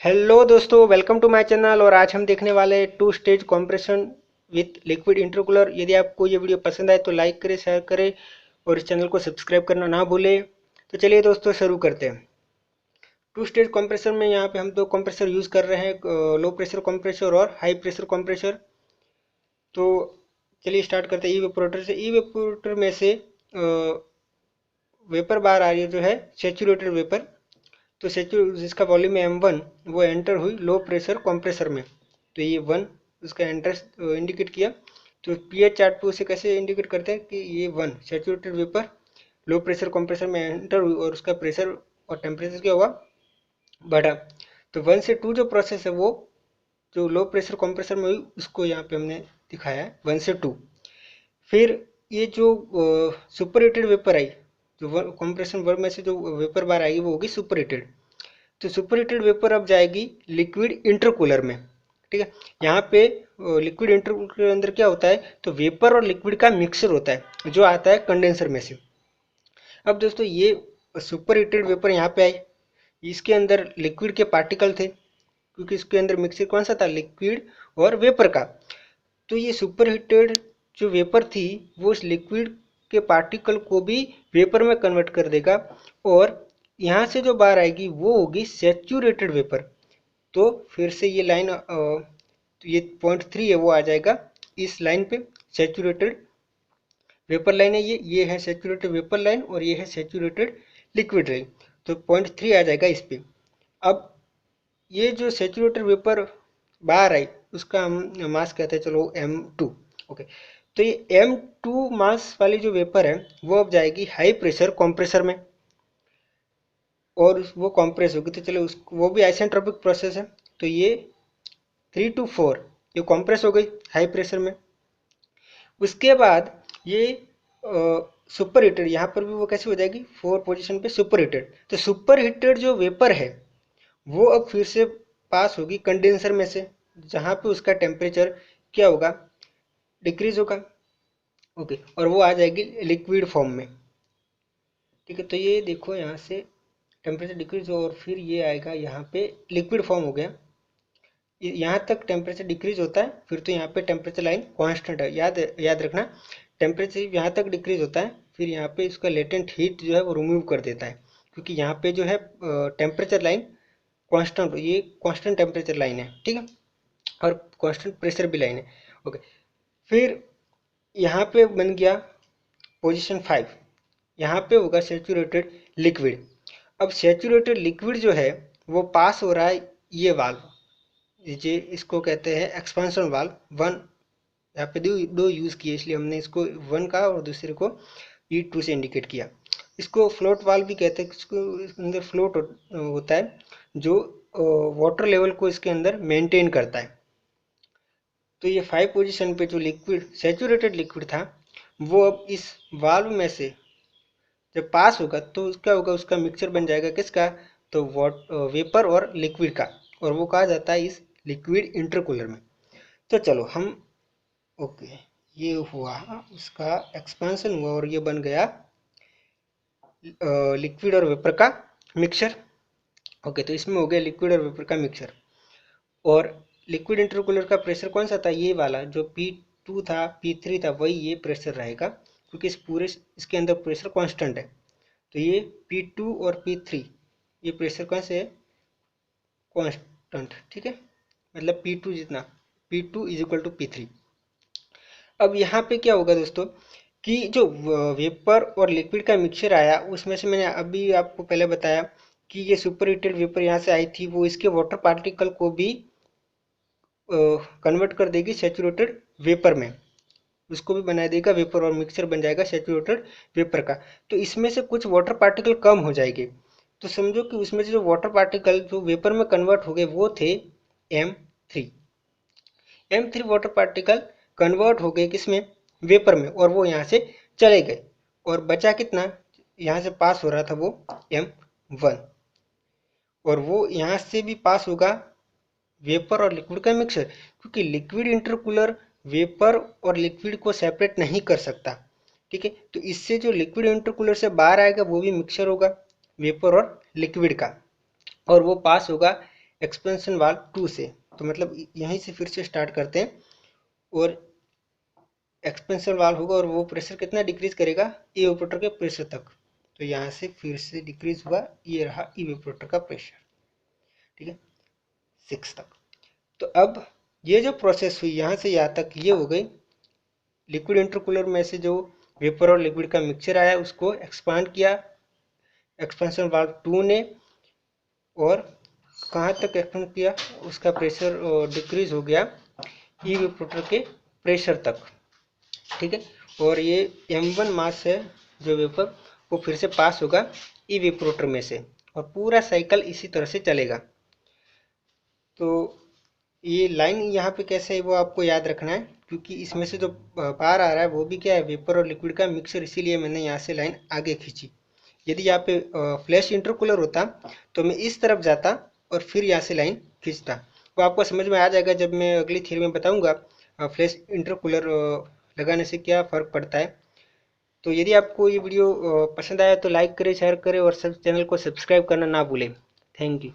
Hello दोस्तों, welcome to my channel. और आज हम देखने वाले हैं two stage compression with liquid intercooler. यदि आपको ये वीडियो पसंद आए तो लाइक करें, शेयर करें और इस चैनल को सब्सक्राइब करना ना भूलें। तो चलिए दोस्तों शुरू करते हैं। टू स्टेज कॉम्प्रेसर में यहाँ पे हम दो कंप्रेसर यूज़ कर रहे हैं, लो प्रेशर कंप्रेसर और हाई प्रेशर कंप्रेसर। तो चलिए स्टार्ट करते हैं। ई वेपोरेटर से, ई वेपोरेटर में से वेपर बाहर आ रही है जो है सेचुरेटेड वेपर। तो जिसका वॉल्यूम है M1, वो एंटर हुई लो प्रेशर कंप्रेसर में। तो ये 1 उसका एंटर इंडिकेट किया। तो पीएच चार्ट पे उसे कैसे इंडिकेट करते हैं कि ये 1 saturated vapour low pressure compressor में एंटर हुई और उसका प्रेशर और टेम्परेचर क्या हुआ, बढ़ा। तो 1 से 2 जो प्रोसेस है वो जो लो प्रेशर कंप्रेसर में हुई उसको यहाँ पे हमने दिखाया है 1 से 2। फिर ये जो सुपर हीटेड वेपर आई, जो कंप्रेशन वर्क में से जो वेपर बाहर आएगी वो होगी सुपर हीटेड। तो सुपर हीटेड वेपर अब जाएगी लिक्विड इंटरकूलर में। ठीक है, यहाँ पे लिक्विड इंटरकूलर के अंदर क्या होता है, तो वेपर और लिक्विड का मिक्सर होता है जो आता है कंडेंसर में से। अब दोस्तों ये सुपर हीटेड वेपर यहाँ पे आई, इसके अंदर लिक्विड के पार्टिकल थे क्योंकि इसके अंदर मिक्सर कौन सा था, लिक्विड और वेपर का। तो ये सुपर हीटेड जो वेपर थी वो उस लिक्विड के पार्टिकल को भी वेपर में कन्वर्ट कर देगा और यहाँ से जो बाहर आएगी वो होगी सेचूरेटेड वेपर। तो फिर से ये लाइन, तो ये पॉइंट 3 है वो आ जाएगा इस लाइन पे। सेचूरेटेड वेपर लाइन है ये है सेचूरेटेड वेपर लाइन और ये है सेचूरेटेड लिक्विड लाइन। तो पॉइंट 3 आ जाएगा इस पे। अब ये जो सेचुरेटेड वेपर बाहर आई उसका हम मास कहते हैं, चलो M2। ओके, तो ये M2 मास वाली जो वेपर है वो अब जाएगी हाई प्रेशर कंप्रेसर में और वो कंप्रेस होगी। तो चलो वो भी आइसेंट्रोपिक प्रोसेस है। तो ये 3 to 4 ये कंप्रेस हो गई हाई प्रेशर में। उसके बाद ये सुपर हीटेड, यहाँ पर भी वो कैसे हो जाएगी 4 पोजीशन पे सुपर हीटेड। तो सुपर हीटेड जो वेपर है वो अब फिर से पास होगी कंडेंसर में से, जहाँ पे उसका टेम्परेचर क्या होगा, डिक्रीज होगा। ओके, और वो आ जाएगी लिक्विड फॉर्म में। ठीक है, तो ये देखो यहाँ से टेम्परेचर डिक्रीज हो और फिर ये आएगा यहाँ पे लिक्विड फॉर्म हो गया। यहाँ तक टेम्परेचर डिक्रीज होता है, फिर तो यहाँ पे टेम्परेचर लाइन कांस्टेंट है। याद याद रखना, टेम्परेचर यहाँ तक डिक्रीज होता है फिर यहाँ पे इसका लेटेंट हीट जो है वो रिमूव कर देता है, क्योंकि यहाँ पे जो है टेम्परेचर लाइन कांस्टेंट, ये कांस्टेंट टेम्परेचर लाइन है। ठीक है, और कांस्टेंट प्रेशर भी लाइन है। ओके, फिर यहाँ पे बन गया पोजीशन 5। यहाँ पे होगा सेचूरेटेड लिक्विड। अब सेचूरेटेड लिक्विड जो है वो पास हो रहा है ये वाल्व, ये इसको कहते हैं एक्सपेंशन वाल्व 1। यहाँ पे दो यूज़ किए इसलिए हमने इसको 1 का और दूसरे को E2 से इंडिकेट किया। इसको फ्लोट वाल्व भी कहते हैं, इसको अंदर फ्लोट होता है जो वाटर लेवल को इसके अंदर मेंटेन करता है। तो ये 5 पोजीशन पे जो लिक्विड सेचूरेटेड लिक्विड था वो अब इस वाल्व में से जब पास होगा तो क्या होगा, उसका मिक्सचर बन जाएगा किसका, तो वेपर और लिक्विड का, और वो कहा जाता है इस लिक्विड इंटरकूलर में। तो चलो हम, ओके, ये हुआ उसका एक्सपेंशन हुआ और ये बन गया लिक्विड और वेपर का मिक्सचर। ओके, तो इसमें हो गया लिक्विड और वेपर का मिक्सचर। और लिक्विड इंटरकूलर का प्रेशर कौन सा था, ये वाला जो P2 था P3 था वही ये प्रेशर रहेगा, क्योंकि इस पूरे इसके अंदर प्रेशर कांस्टेंट है। तो ये P2 और P3 ये प्रेशर कौन से है, कांस्टेंट। ठीक है, मतलब P2 जितना, P2 is equal to P3। अब यहाँ पे क्या होगा दोस्तों कि जो वेपर और लिक्विड का मिक्सचर आया उसमें से मैंने अभी आपको पहले बताया कि ये सुपर हीटेड वेपर यहाँ से आई थी, वो इसके वाटर पार्टिकल को भी कन्वर्ट कर देगी सेचुरेटेड वेपर में, उसको भी बना देगा वेपर और मिक्सचर बन जाएगा सेचुरेटेड वेपर का। तो इसमें से कुछ वाटर पार्टिकल कम हो जाएंगे। तो समझो कि उसमें से जो वाटर पार्टिकल जो वेपर में कन्वर्ट हो गए वो थे M3। M3 water particle convert हो गए किसमें, वेपर में, और वो यहाँ से चले गए और बचा कितना, यहाँ से पास हो रहा था वो M1, और वो यहाँ से भी पास होगा वेपर और लिक्विड का मिक्सचर, क्योंकि लिक्विड इंटरकूलर वेपर और लिक्विड को सेपरेट नहीं कर सकता। ठीक है, तो इससे जो लिक्विड इंटरकूलर से बाहर आएगा वो भी मिक्सचर होगा वेपर और लिक्विड का, और वो पास होगा एक्सपेंशन वाल्व 2 से। तो मतलब यहीं से फिर से स्टार्ट करते हैं और एक्सपेंशन वाल्व होगा और वो प्रेशर कितना डिक्रीज करेगा, इवेपोरेटर के प्रेशर तक। तो यहाँ से फिर से डिक्रीज हुआ, ये रहा इवेपोरेटर का प्रेशर, ठीक है, 6 तक। तो अब ये जो प्रोसेस हुई यहाँ से यहाँ तक, ये हो गई लिक्विड इंटरकूलर में से जो वेपर और लिक्विड का मिक्सचर आया उसको एक्सपांड किया एक्सपेंशन वाल्व 2 ने, और कहाँ तक एक्सपेंड किया, उसका प्रेशर डिक्रीज हो गया इवेपोरेटर के प्रेशर तक, ठीक है। और ये m1 मास है जो वेपर, वो फिर से पास होगा इवेपोरेटर में से, और पूरा साइकिल इसी तरह से चलेगा। तो ये लाइन यहाँ पे कैसे है वो आपको याद रखना है, क्योंकि इसमें से जो बाहर आ रहा है वो भी क्या है, वेपर और लिक्विड का मिक्सर, इसीलिए मैंने यहाँ से लाइन आगे खींची। यदि यहाँ पे फ्लैश इंटरकूलर होता तो मैं इस तरफ जाता और फिर यहाँ से लाइन खींचता। वो आपको समझ में आ जाएगा जब मैं अगली थ्योरी में बताऊंगा फ्लैश इंटरकूलर लगाने से क्या फ़र्क पड़ता है। तो यदि आपको ये वीडियो पसंद आया तो लाइक करें, शेयर करें और सब चैनल को सब्सक्राइब करना ना भूलें। Thank you.